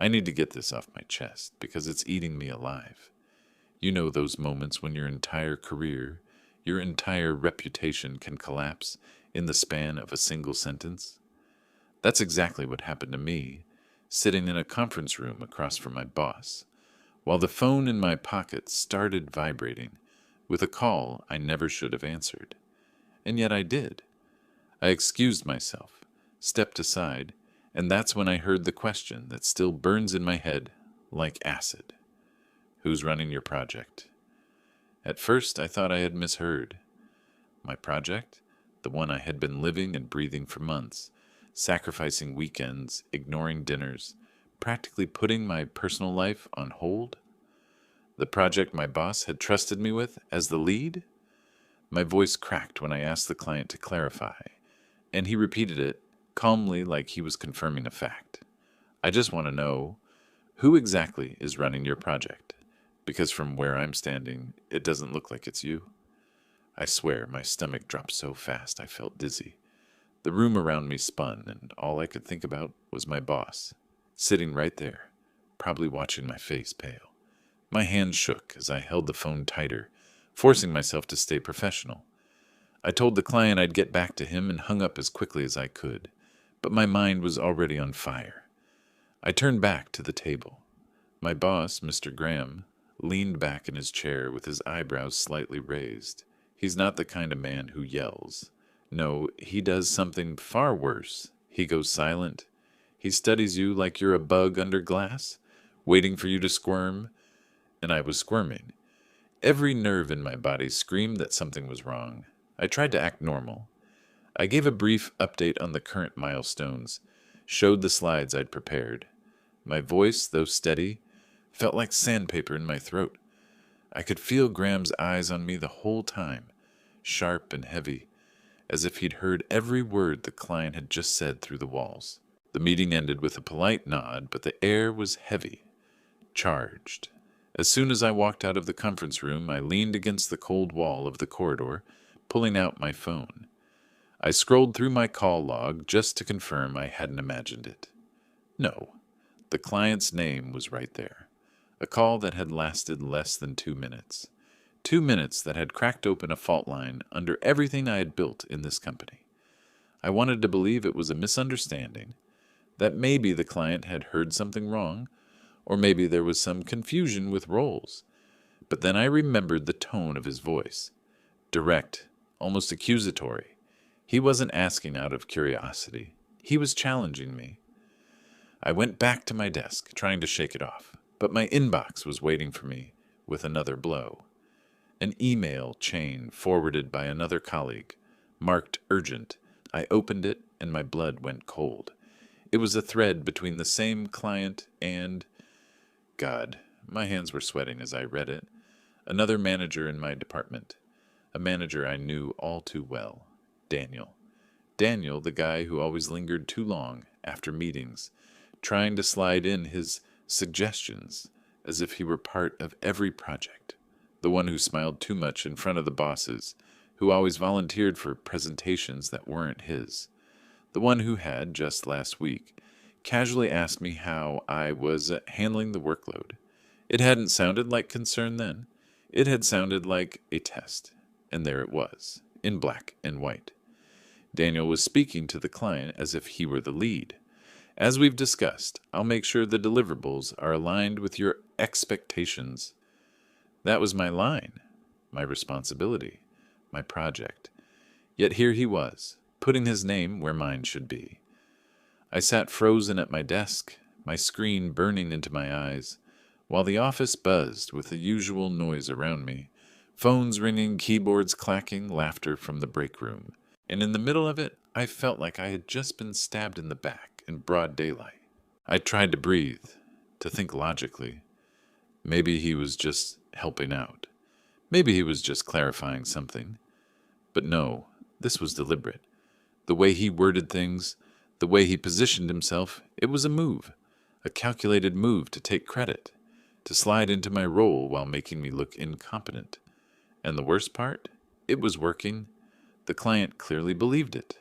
I need to get this off my chest because it's eating me alive. You know those moments when your entire career, your entire reputation can collapse in the span of a single sentence? That's exactly what happened to me, sitting in a conference room across from my boss, while the phone in my pocket started vibrating with a call I never should have answered. And yet I did. I excused myself, stepped aside, and that's when I heard the question that still burns in my head like acid. Who's running your project? At first, I thought I had misheard. My project? The one I had been living and breathing for months, sacrificing weekends, ignoring dinners, practically putting my personal life on hold? The project my boss had trusted me with as the lead? My voice cracked when I asked the client to clarify, and he repeated it calmly like he was confirming a fact. I just want to know, who exactly is running your project? Because from where I'm standing, it doesn't look like it's you. I swear my stomach dropped so fast I felt dizzy. The room around me spun, and all I could think about was my boss, sitting right there, probably watching my face pale. My hand shook as I held the phone tighter, forcing myself to stay professional. I told the client I'd get back to him and hung up as quickly as I could, but my mind was already on fire. I turned back to the table. My boss, Mr. Graham, leaned back in his chair with his eyebrows slightly raised. He's not the kind of man who yells. No, he does something far worse. He goes silent. He studies you like you're a bug under glass, waiting for you to squirm, and I was squirming. Every nerve in my body screamed that something was wrong. I tried to act normal. I gave a brief update on the current milestones, showed the slides I'd prepared. My voice, though steady, felt like sandpaper in my throat. I could feel Graham's eyes on me the whole time, sharp and heavy, as if he'd heard every word the client had just said through the walls. The meeting ended with a polite nod, but the air was heavy, charged. As soon as I walked out of the conference room, I leaned against the cold wall of the corridor, pulling out my phone. I scrolled through my call log just to confirm I hadn't imagined it. No, the client's name was right there. A call that had lasted less than 2 minutes. 2 minutes that had cracked open a fault line under everything I had built in this company. I wanted to believe it was a misunderstanding, that maybe the client had heard something wrong, or maybe there was some confusion with roles. But then I remembered the tone of his voice. Direct, almost accusatory. He wasn't asking out of curiosity. He was challenging me. I went back to my desk, trying to shake it off, but my inbox was waiting for me with another blow. An email chain forwarded by another colleague, marked urgent. I opened it and my blood went cold. It was a thread between the same client and... God, my hands were sweating as I read it. Another manager in my department. A manager I knew all too well. Daniel. Daniel, the guy who always lingered too long after meetings, trying to slide in his suggestions as if he were part of every project. The one who smiled too much in front of the bosses, who always volunteered for presentations that weren't his. The one who had, just last week, casually asked me how I was handling the workload. It hadn't sounded like concern then. It had sounded like a test. And there it was, in black and white. Daniel was speaking to the client as if he were the lead. As we've discussed, I'll make sure the deliverables are aligned with your expectations. That was my line, my responsibility, my project. Yet here he was, putting his name where mine should be. I sat frozen at my desk, my screen burning into my eyes, while the office buzzed with the usual noise around me, phones ringing, keyboards clacking, laughter from the break room. And in the middle of it, I felt like I had just been stabbed in the back in broad daylight. I tried to breathe, to think logically. Maybe he was just helping out. Maybe he was just clarifying something. But no, this was deliberate. The way he worded things, the way he positioned himself, it was a move. A calculated move to take credit, to slide into my role while making me look incompetent. And the worst part? It was working. The client clearly believed it.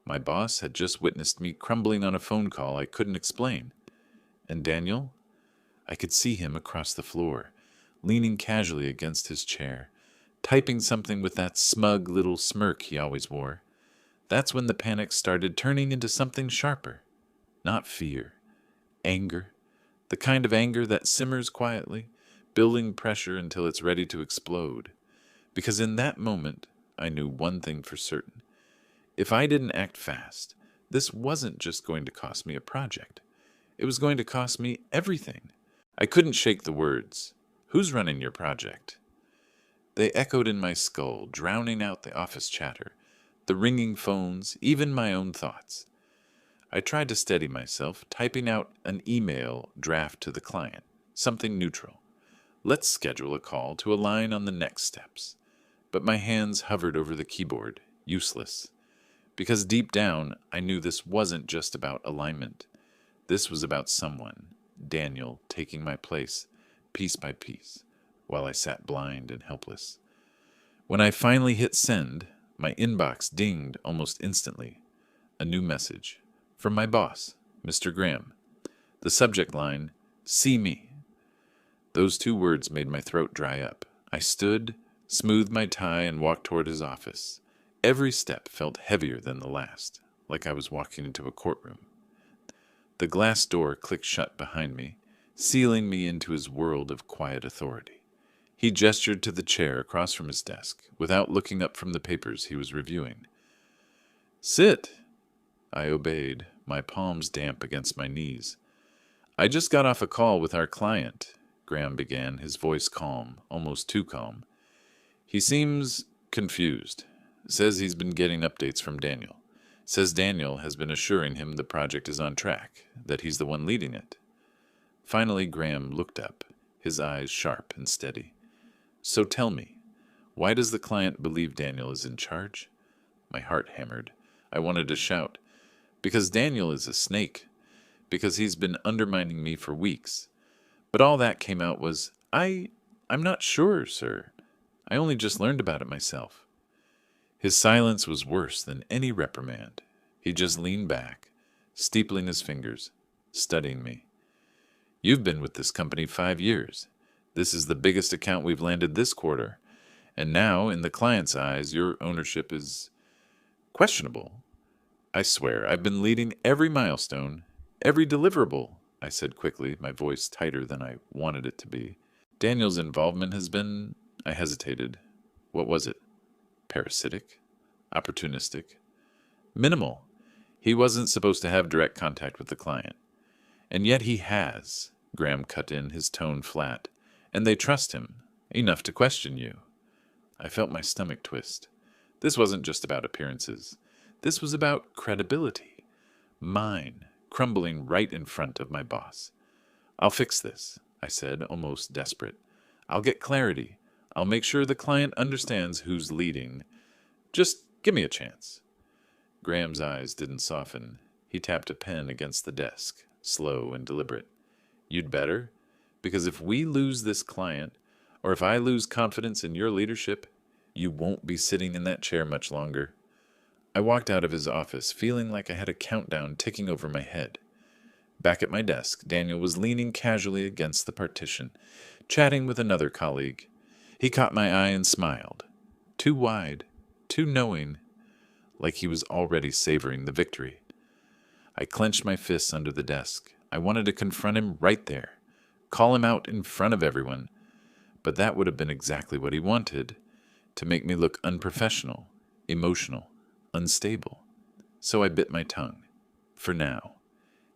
My boss had just witnessed me crumbling on a phone call I couldn't explain. And Daniel? I could see him across the floor, leaning casually against his chair, typing something with that smug little smirk he always wore. That's when the panic started turning into something sharper. Not fear. Anger. The kind of anger that simmers quietly, building pressure until it's ready to explode. Because in that moment, I knew one thing for certain. If I didn't act fast, this wasn't just going to cost me a project. It was going to cost me everything. I couldn't shake the words. Who's running your project? They echoed in my skull, drowning out the office chatter, the ringing phones, even my own thoughts. I tried to steady myself, typing out an email draft to the client, something neutral. Let's schedule a call to align on the next steps. But my hands hovered over the keyboard, useless. Because deep down, I knew this wasn't just about alignment. This was about someone, Daniel, taking my place, piece by piece, while I sat blind and helpless. When I finally hit send, my inbox dinged almost instantly. A new message. From my boss, Mr. Graham. The subject line, "See me." Those 2 words made my throat dry up. I stood, smoothed my tie, and walked toward his office. Every step felt heavier than the last, like I was walking into a courtroom. The glass door clicked shut behind me, sealing me into his world of quiet authority. He gestured to the chair across from his desk, without looking up from the papers he was reviewing. "Sit." I obeyed, my palms damp against my knees. "I just got off a call with our client," Graham began, his voice calm, almost too calm. "He seems confused. Says he's been getting updates from Daniel. Says Daniel has been assuring him the project is on track, that he's the one leading it." Finally, Graham looked up, his eyes sharp and steady. "So tell me, why does the client believe Daniel is in charge?" My heart hammered. I wanted to shout. Because Daniel is a snake. Because he's been undermining me for weeks. But all that came out was, I'm not sure, sir. I only just learned about it myself." His silence was worse than any reprimand. He just leaned back, steepling his fingers, studying me. "You've been with this company 5 years. This is the biggest account we've landed this quarter. And now, in the client's eyes, your ownership is questionable. I swear, I've been leading every milestone, every deliverable," I said quickly, my voice tighter than I wanted it to be. "Daniel's involvement has been—" I hesitated. What was it? Parasitic? Opportunistic? Minimal. He wasn't supposed to have direct contact with the client. "And yet he has," Graham cut in, his tone flat. "And they trust him, enough to question you." I felt my stomach twist. This wasn't just about appearances. This was about credibility. Mine, crumbling right in front of my boss. "I'll fix this," I said, almost desperate. "I'll get clarity. I'll make sure the client understands who's leading. Just give me a chance." Graham's eyes didn't soften. He tapped a pen against the desk, slow and deliberate. "You'd better, because if we lose this client, or if I lose confidence in your leadership, you won't be sitting in that chair much longer." I walked out of his office, feeling like I had a countdown ticking over my head. Back at my desk, Daniel was leaning casually against the partition, chatting with another colleague. He caught my eye and smiled. Too wide, too knowing, like he was already savoring the victory. I clenched my fists under the desk. I wanted to confront him right there, call him out in front of everyone. But that would have been exactly what he wanted, to make me look unprofessional, emotional, unstable. So I bit my tongue. For now.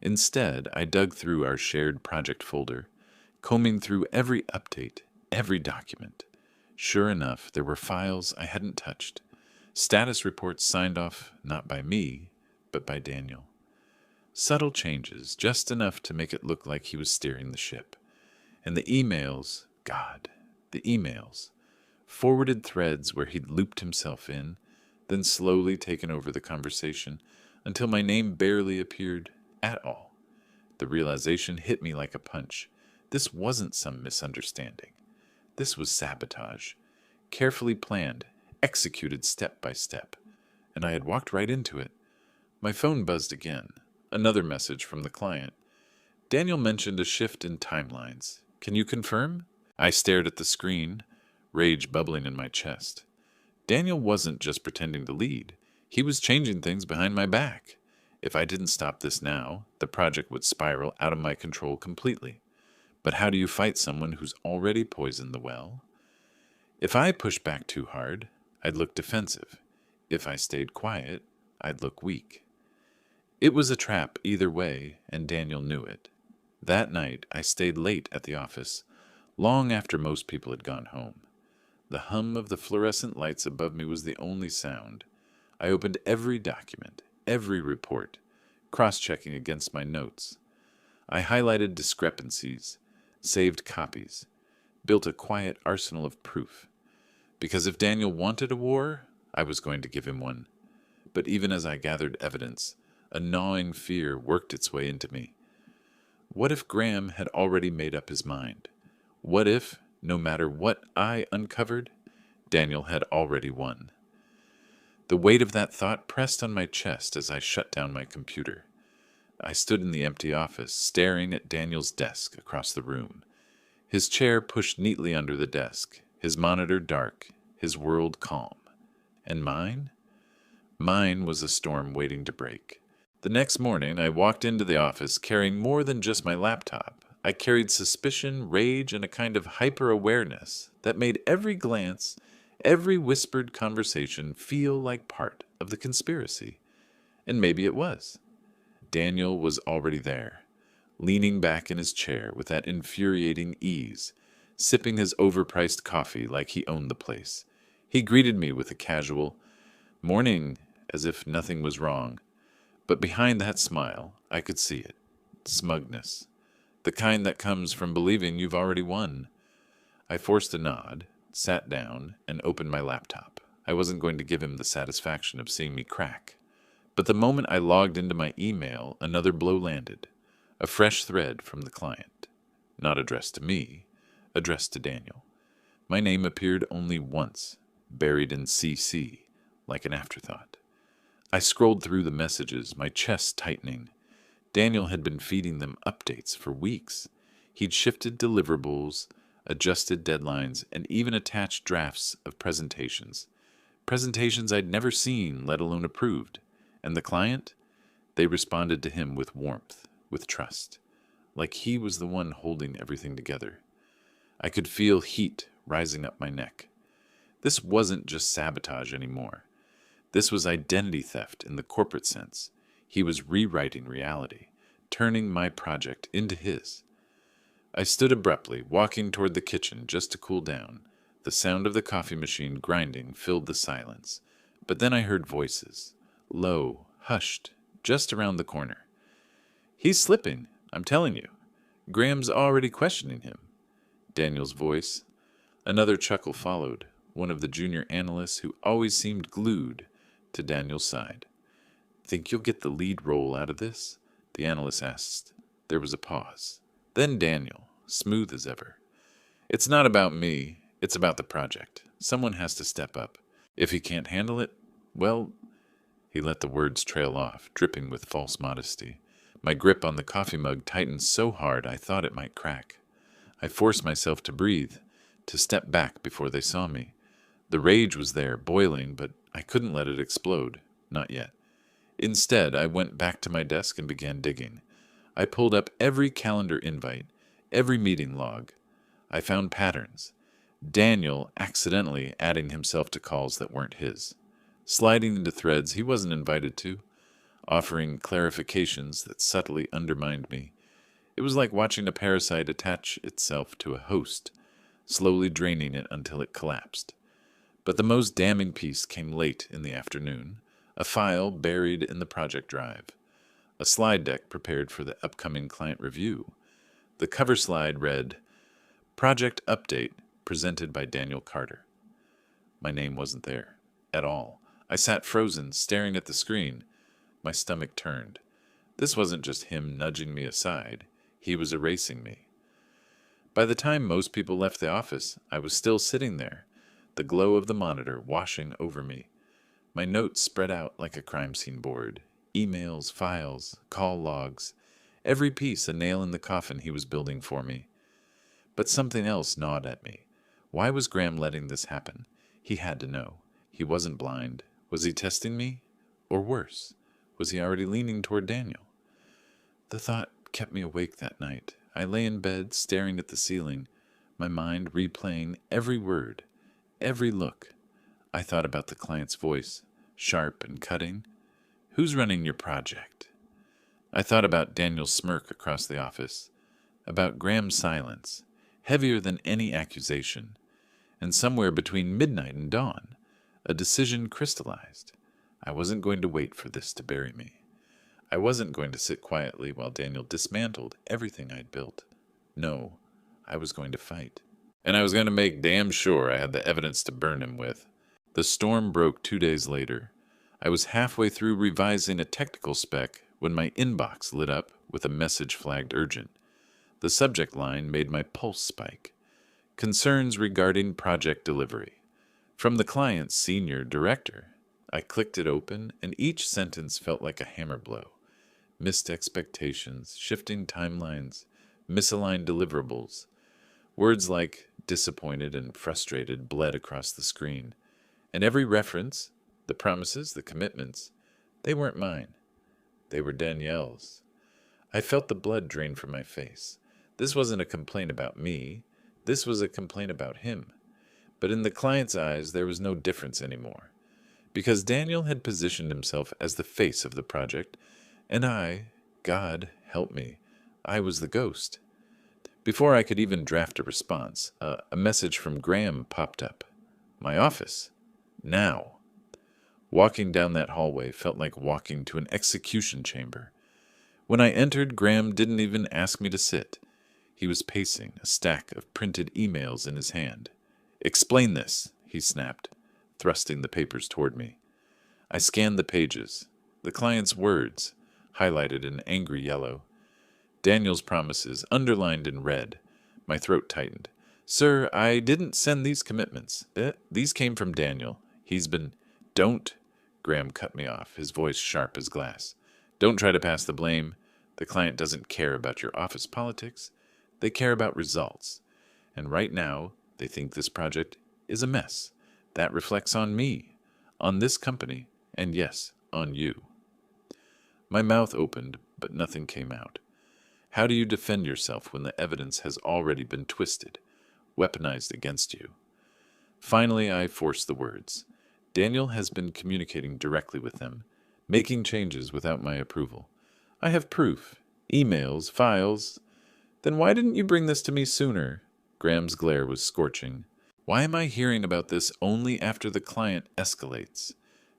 Instead, I dug through our shared project folder, combing through every update, every document. Sure enough, there were files I hadn't touched. Status reports signed off not by me, but by Daniel. Subtle changes, just enough to make it look like he was steering the ship. And the emails, God, the emails. Forwarded threads where he'd looped himself in, then slowly taken over the conversation until my name barely appeared at all. The realization hit me like a punch. This wasn't some misunderstanding. This was sabotage, carefully planned, executed step by step, and I had walked right into it. My phone buzzed again. Another message from the client. Daniel mentioned a shift in timelines. Can you confirm? I stared at the screen, rage bubbling in my chest. Daniel wasn't just pretending to lead. He was changing things behind my back. If I didn't stop this now, the project would spiral out of my control completely. But how do you fight someone who's already poisoned the well? If I pushed back too hard, I'd look defensive. If I stayed quiet, I'd look weak. It was a trap either way, and Daniel knew it. That night, I stayed late at the office, long after most people had gone home. The hum of the fluorescent lights above me was the only sound. I opened every document, every report, cross-checking against my notes. I highlighted discrepancies, saved copies, built a quiet arsenal of proof. Because if Daniel wanted a war, I was going to give him one. But even as I gathered evidence, a gnawing fear worked its way into me. What if Graham had already made up his mind? What if, no matter what I uncovered, Daniel had already won? The weight of that thought pressed on my chest as I shut down my computer. I stood in the empty office, staring at Daniel's desk across the room. His chair pushed neatly under the desk, his monitor dark, his world calm. And mine? Mine was a storm waiting to break. The next morning, I walked into the office carrying more than just my laptop. I carried suspicion, rage, and a kind of hyper-awareness that made every glance, every whispered conversation feel like part of the conspiracy. And maybe it was. Daniel was already there, leaning back in his chair with that infuriating ease, sipping his overpriced coffee like he owned the place. He greeted me with a casual morning, as if nothing was wrong. But behind that smile, I could see it. Smugness. The kind that comes from believing you've already won. I forced a nod, sat down, and opened my laptop. I wasn't going to give him the satisfaction of seeing me crack. But the moment I logged into my email, another blow landed. A fresh thread from the client. Not addressed to me, addressed to Daniel. My name appeared only once, buried in CC, like an afterthought. I scrolled through the messages, my chest tightening. Daniel had been feeding them updates for weeks. He'd shifted deliverables, adjusted deadlines, and even attached drafts of presentations. Presentations I'd never seen, let alone approved. And the client? They responded to him with warmth, with trust, like he was the one holding everything together. I could feel heat rising up my neck. This wasn't just sabotage anymore. This was identity theft in the corporate sense. He was rewriting reality, turning my project into his. I stood abruptly, walking toward the kitchen just to cool down. The sound of the coffee machine grinding filled the silence. But then I heard voices, low, hushed, just around the corner. He's slipping, I'm telling you. Graham's already questioning him. Daniel's voice. Another chuckle followed, one of the junior analysts who always seemed glued to Daniel's side. Think you'll get the lead role out of this? The analyst asked. There was a pause. Then Daniel, smooth as ever. It's not about me, it's about the project. Someone has to step up. If he can't handle it, well... He let the words trail off, dripping with false modesty. My grip on the coffee mug tightened so hard I thought it might crack. I forced myself to breathe, to step back before they saw me. The rage was there, boiling, but I couldn't let it explode. Not yet. Instead, I went back to my desk and began digging. I pulled up every calendar invite, every meeting log. I found patterns. Daniel accidentally adding himself to calls that weren't his. Sliding into threads he wasn't invited to. Offering clarifications that subtly undermined me. It was like watching a parasite attach itself to a host, slowly draining it until it collapsed. But the most damning piece came late in the afternoon, a file buried in the project drive, a slide deck prepared for the upcoming client review. The cover slide read, Project Update, presented by Daniel Carter. My name wasn't there, at all. I sat frozen, staring at the screen. My stomach turned. This wasn't just him nudging me aside. He was erasing me. By the time most people left the office, I was still sitting there, the glow of the monitor washing over me. My notes spread out like a crime scene board. Emails, files, call logs. every piece a nail in the coffin he was building for me. But something else gnawed at me. Why was Graham letting this happen? He had to know. He wasn't blind. Was he testing me? Or worse, was he already leaning toward Daniel? The thought kept me awake that night. I lay in bed, staring at the ceiling, my mind replaying every word, every look. I thought about the client's voice, sharp and cutting. Who's running your project? I thought about Daniel's smirk across the office, about Graham's silence, heavier than any accusation, and somewhere between midnight and dawn, a decision crystallized. I wasn't going to wait for this to bury me. I wasn't going to sit quietly while Daniel dismantled everything I'd built. No, I was going to fight. And I was going to make damn sure I had the evidence to burn him with. The storm broke 2 days later. I was halfway through revising a technical spec when my inbox lit up with a message flagged urgent. The subject line made my pulse spike. Concerns regarding project delivery. From the client's senior director. I clicked it open, and each sentence felt like a hammer blow. Missed expectations, shifting timelines, misaligned deliverables. Words like disappointed and frustrated bled across the screen. And every reference, the promises, the commitments, they weren't mine. They were Danielle's. I felt the blood drain from my face. This wasn't a complaint about me. This was a complaint about him. But in the client's eyes, there was no difference anymore. Because Daniel had positioned himself as the face of the project, and I, God help me, I was the ghost. Before I could even draft a response, a message from Graham popped up. My office. Now. Walking down that hallway felt like walking to an execution chamber. When I entered, Graham didn't even ask me to sit. He was pacing, a stack of printed emails in his hand. Explain this, he snapped, thrusting the papers toward me. I scanned the pages, the client's words, highlighted in angry yellow. Daniel's promises, underlined in red. My throat tightened. Sir, I didn't send these commitments. These came from Daniel. He's been... Don't, Graham cut me off, his voice sharp as glass. Don't try to pass the blame. The client doesn't care about your office politics. They care about results. And right now, they think this project is a mess. That reflects on me, on this company, and yes, on you. My mouth opened, but nothing came out. How do you defend yourself when the evidence has already been twisted, weaponized against you? Finally, I forced the words. Daniel has been communicating directly with them, making changes without my approval. I have proof, emails, files. Then why didn't you bring this to me sooner? Graham's glare was scorching. Why am I hearing about this only after the client escalates?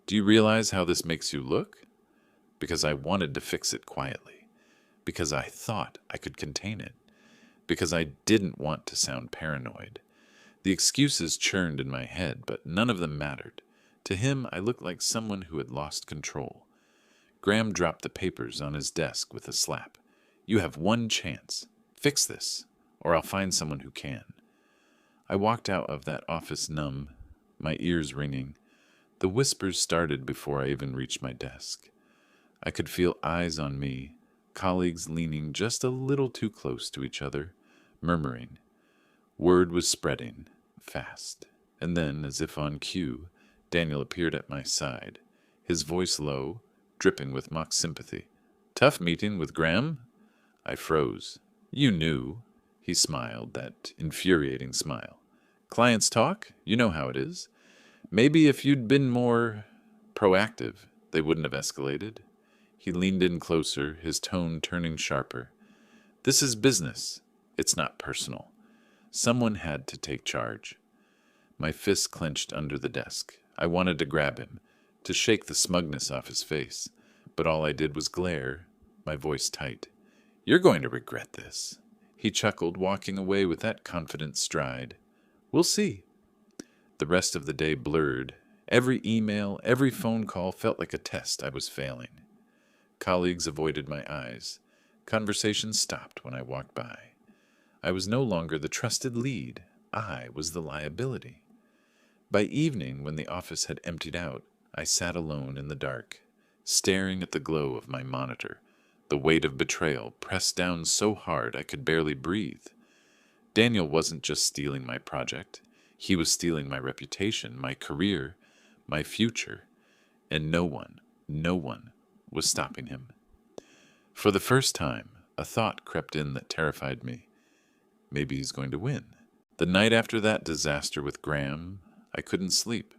Do you realize how this makes you look? Because I wanted to fix it quietly. Because I thought I could contain it. Because I didn't want to sound paranoid. The excuses churned in my head, but none of them mattered. To him, I looked like someone who had lost control. Graham dropped the papers on his desk with a slap. You have one chance. Fix this, or I'll find someone who can. I walked out of that office numb, my ears ringing. The whispers started before I even reached my desk. I could feel eyes on me, colleagues leaning just a little too close to each other, murmuring. Word was spreading, fast, and then, as if on cue, Daniel appeared at my side, his voice low, dripping with mock sympathy. Tough meeting with Graham? I froze. You knew. He smiled, that infuriating smile. Clients talk? You know how it is. Maybe if you'd been more proactive, they wouldn't have escalated. He leaned in closer, his tone turning sharper. This is business. It's not personal. Someone had to take charge. My fist clenched under the desk. I wanted to grab him, to shake the smugness off his face, but all I did was glare, my voice tight. You're going to regret this. He chuckled, walking away with that confident stride. We'll see. The rest of the day blurred. Every email, every phone call felt like a test I was failing. Colleagues avoided my eyes. Conversations stopped when I walked by. I was no longer the trusted lead. I was the liability. By evening, when the office had emptied out, I sat alone in the dark, staring at the glow of my monitor, The weight of betrayal pressed down so hard I could barely breathe. Daniel wasn't just stealing my project. He was stealing my reputation, my career, my future, and no one was stopping him. For the first time, a thought crept in that terrified me. Maybe he's going to win. The night after that disaster with Graham, I couldn't sleep.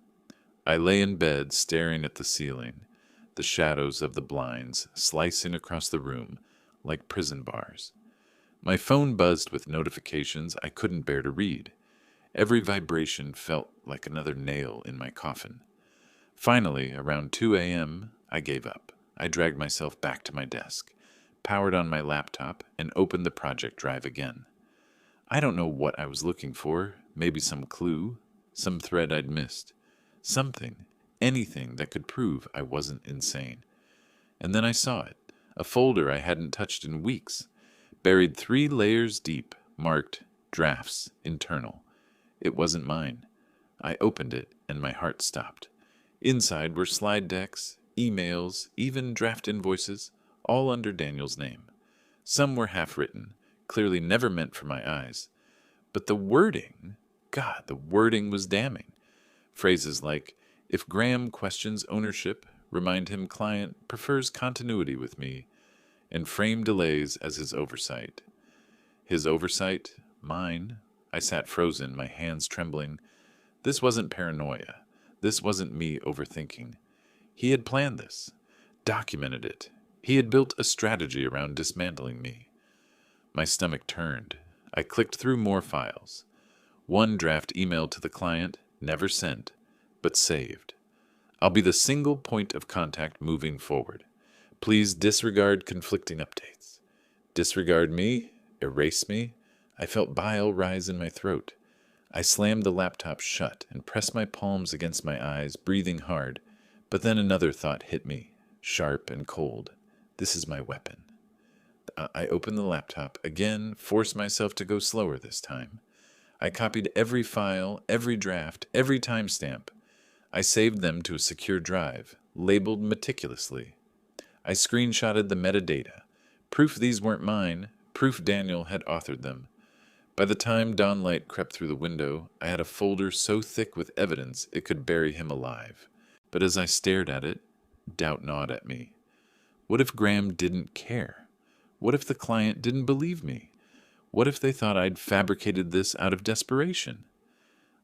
I lay in bed staring at the ceiling, the shadows of the blinds slicing across the room like prison bars. My phone buzzed with notifications I couldn't bear to read. Every vibration felt like another nail in my coffin. Finally, around 2 a.m., I gave up. I dragged myself back to my desk, powered on my laptop, and opened the project drive again. I don't know what I was looking for, maybe some clue, some thread I'd missed, something, anything that could prove I wasn't insane. And then I saw it, a folder I hadn't touched in weeks, buried 3 layers deep, marked Drafts Internal. It wasn't mine. I opened it, and my heart stopped. Inside were slide decks, emails, even draft invoices, all under Daniel's name. Some were half-written, clearly never meant for my eyes. But the wording, God, the wording was damning. Phrases like, if Graham questions ownership, remind him client prefers continuity with me, and frame delays as his oversight. His oversight, mine. I sat frozen, my hands trembling. This wasn't paranoia. This wasn't me overthinking. He had planned this, documented it. He had built a strategy around dismantling me. My stomach turned. I clicked through more files. One draft email to the client, never sent, but saved. I'll be the single point of contact moving forward. Please disregard conflicting updates. Disregard me, erase me. I felt bile rise in my throat. I slammed the laptop shut and pressed my palms against my eyes, breathing hard. But then another thought hit me, sharp and cold. This is my weapon. I opened the laptop, again, forced myself to go slower this time. I copied every file, every draft, every timestamp. I saved them to a secure drive, labeled meticulously. I screenshotted the metadata. Proof these weren't mine, proof Daniel had authored them. By the time dawnlight crept through the window, I had a folder so thick with evidence it could bury him alive. But as I stared at it, doubt gnawed at me. What if Graham didn't care? What if the client didn't believe me? What if they thought I'd fabricated this out of desperation?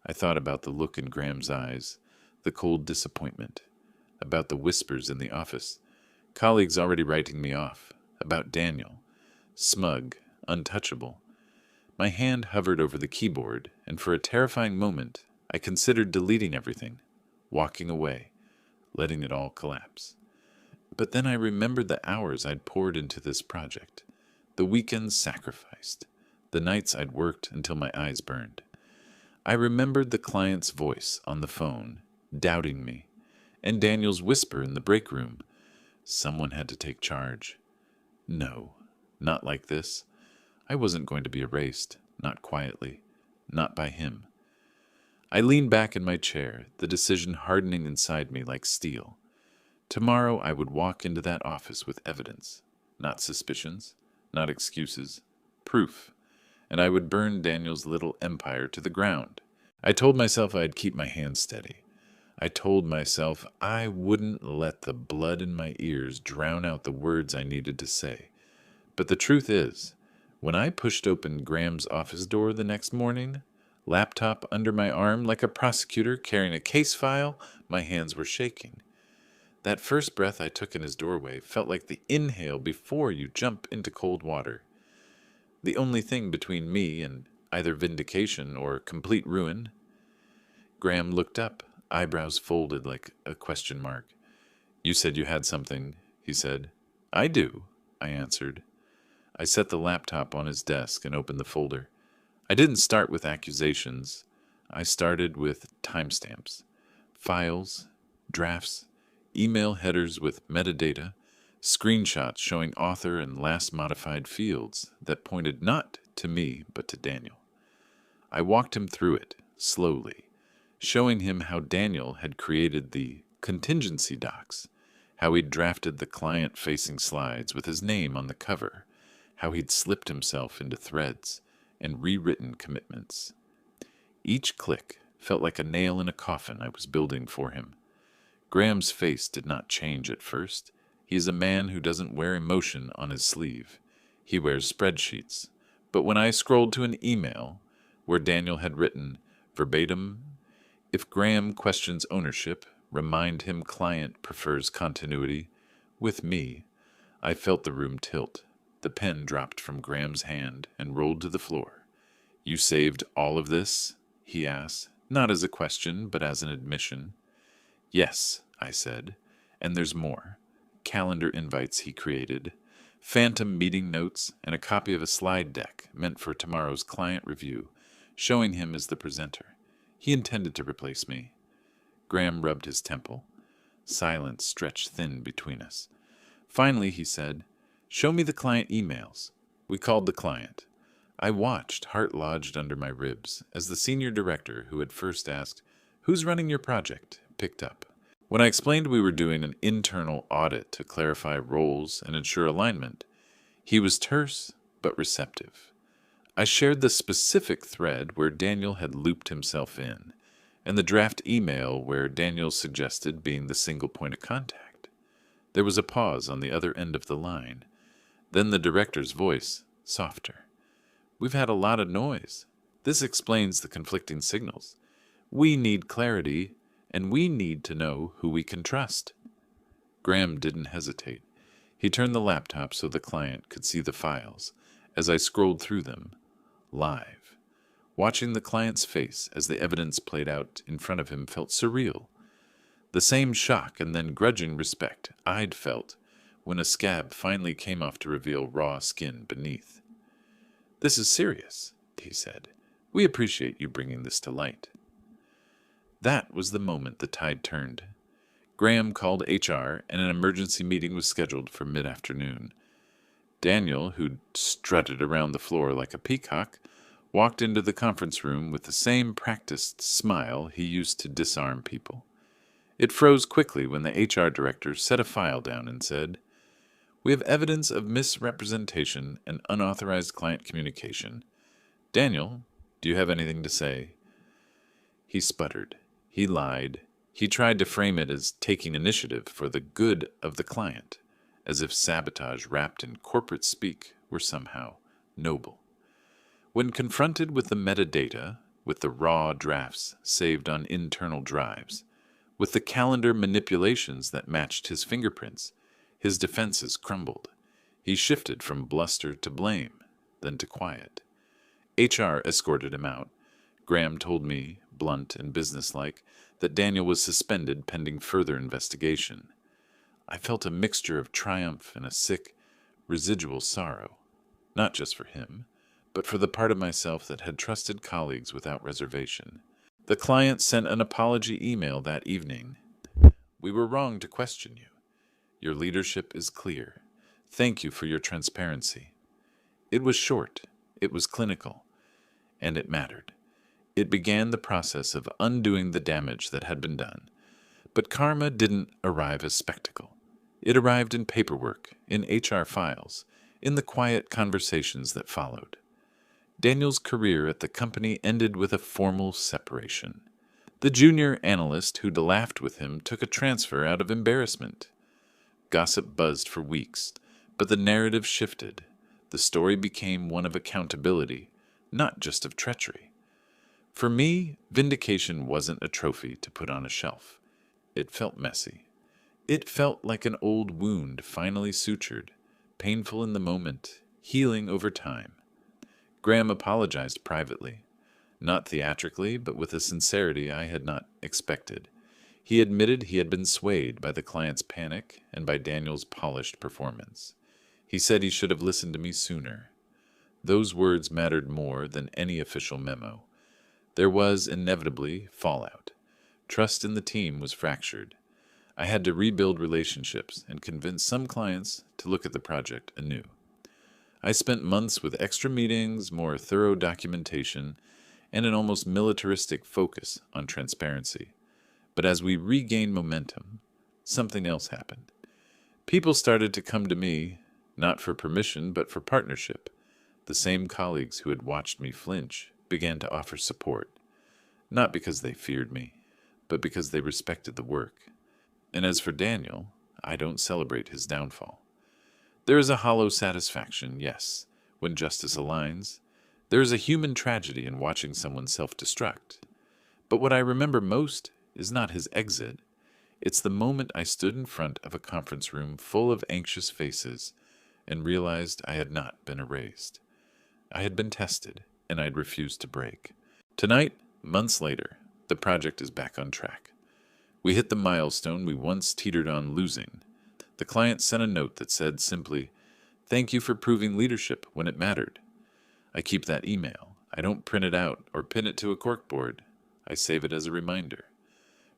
I thought about the look in Graham's eyes, the cold disappointment, about the whispers in the office, colleagues already writing me off, about Daniel, smug, untouchable. My hand hovered over the keyboard, and for a terrifying moment, I considered deleting everything, walking away, letting it all collapse. But then I remembered the hours I'd poured into this project, the weekends sacrificed, the nights I'd worked until my eyes burned. I remembered the client's voice on the phone, doubting me, and Daniel's whisper in the break room. Someone had to take charge. No, not like this. I wasn't going to be erased, not quietly, not by him. I leaned back in my chair, the decision hardening inside me like steel. Tomorrow I would walk into that office with evidence, not suspicions, not excuses, proof, and I would burn Daniel's little empire to the ground. I told myself I'd keep my hands steady. I told myself I wouldn't let the blood in my ears drown out the words I needed to say. But the truth is, when I pushed open Graham's office door the next morning, laptop under my arm like a prosecutor carrying a case file, my hands were shaking. That first breath I took in his doorway felt like the inhale before you jump into cold water. The only thing between me and either vindication or complete ruin. Graham looked up, eyebrows folded like a question mark. You said you had something, he said. I do, I answered. I set the laptop on his desk and opened the folder. I didn't start with accusations. I started with timestamps, files, drafts, email headers with metadata, screenshots showing author and last modified fields that pointed not to me but to Daniel. I walked him through it, slowly, showing him how Daniel had created the contingency docs, how he'd drafted the client-facing slides with his name on the cover, how he'd slipped himself into threads and rewritten commitments. Each click felt like a nail in a coffin I was building for him. Graham's face did not change at first. He is a man who doesn't wear emotion on his sleeve. He wears spreadsheets. But when I scrolled to an email where Daniel had written, verbatim, "If Graham questions ownership, remind him client prefers continuity," with me, I felt the room tilt. The pen dropped from Graham's hand and rolled to the floor. "You saved all of this?" he asked, not as a question, but as an admission. "Yes," I said, "and there's more." Calendar invites he created, phantom meeting notes, and a copy of a slide deck meant for tomorrow's client review, showing him as the presenter. He intended to replace me. Graham rubbed his temple. Silence stretched thin between us. Finally, he said, "Show me the client emails." We called the client. I watched, heart lodged under my ribs, as the senior director, who had first asked, "Who's running your project?" picked up. When I explained we were doing an internal audit to clarify roles and ensure alignment, he was terse but receptive. I shared the specific thread where Daniel had looped himself in, and the draft email where Daniel suggested being the single point of contact. There was a pause on the other end of the line. Then the director's voice, softer. "We've had a lot of noise. This explains the conflicting signals. We need clarity, and we need to know who we can trust." Graham didn't hesitate. He turned the laptop so the client could see the files as I scrolled through them, live. Watching the client's face as the evidence played out in front of him felt surreal. The same shock and then grudging respect I'd felt when a scab finally came off to reveal raw skin beneath. "This is serious," he said. "We appreciate you bringing this to light." That was the moment the tide turned. Graham called HR, and an emergency meeting was scheduled for mid-afternoon. Daniel, who'd strutted around the floor like a peacock, walked into the conference room with the same practiced smile he used to disarm people. It froze quickly when the HR director set a file down and said, "We have evidence of misrepresentation and unauthorized client communication. Daniel, do you have anything to say?" He sputtered. He lied. He tried to frame it as taking initiative for the good of the client, as if sabotage wrapped in corporate speak were somehow noble. When confronted with the metadata, with the raw drafts saved on internal drives, with the calendar manipulations that matched his fingerprints, his defenses crumbled. He shifted from bluster to blame, then to quiet. HR escorted him out. Graham told me, blunt and businesslike, that Daniel was suspended pending further investigation. I felt a mixture of triumph and a sick, residual sorrow, not just for him, but for the part of myself that had trusted colleagues without reservation. The client sent an apology email that evening. "We were wrong to question you. Your leadership is clear. Thank you for your transparency." It was short, it was clinical, and it mattered. It began the process of undoing the damage that had been done. But karma didn't arrive as spectacle. It arrived in paperwork, in HR files, in the quiet conversations that followed. Daniel's career at the company ended with a formal separation. The junior analyst who'd laughed with him took a transfer out of embarrassment. Gossip buzzed for weeks, but the narrative shifted. The story became one of accountability, not just of treachery. For me, vindication wasn't a trophy to put on a shelf. It felt messy. It felt like an old wound finally sutured, painful in the moment, healing over time. Graham apologized privately, not theatrically, but with a sincerity I had not expected. He admitted he had been swayed by the client's panic and by Daniel's polished performance. He said he should have listened to me sooner. Those words mattered more than any official memo. There was, inevitably, fallout. Trust in the team was fractured. I had to rebuild relationships and convince some clients to look at the project anew. I spent months with extra meetings, more thorough documentation, and an almost militaristic focus on transparency. But as we regained momentum, something else happened. People started to come to me, not for permission, but for partnership. The same colleagues who had watched me flinch began to offer support, not because they feared me, but because they respected the work. And as for Daniel, I don't celebrate his downfall. There is a hollow satisfaction, yes, when justice aligns. There is a human tragedy in watching someone self-destruct. But what I remember most is not his exit. It's the moment I stood in front of a conference room full of anxious faces and realized I had not been erased. I had been tested, and I had refused to break. Tonight, months later, the project is back on track. We hit the milestone we once teetered on losing. The client sent a note that said simply, "Thank you for proving leadership when it mattered." I keep that email. I don't print it out or pin it to a corkboard. I save it as a reminder.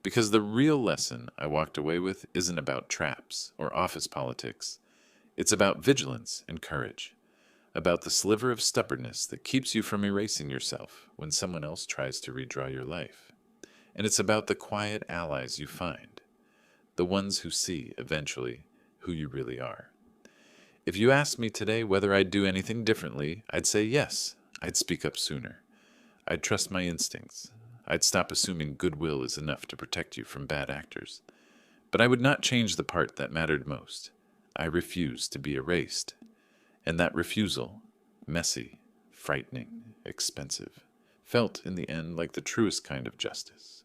Because the real lesson I walked away with isn't about traps or office politics. It's about vigilance and courage. About the sliver of stubbornness that keeps you from erasing yourself when someone else tries to redraw your life. And it's about the quiet allies you find, the ones who see, eventually, who you really are. If you asked me today whether I'd do anything differently, I'd say yes. I'd speak up sooner. I'd trust my instincts. I'd stop assuming goodwill is enough to protect you from bad actors. But I would not change the part that mattered most. I refused to be erased. And that refusal, messy, frightening, expensive, felt in the end like the truest kind of justice.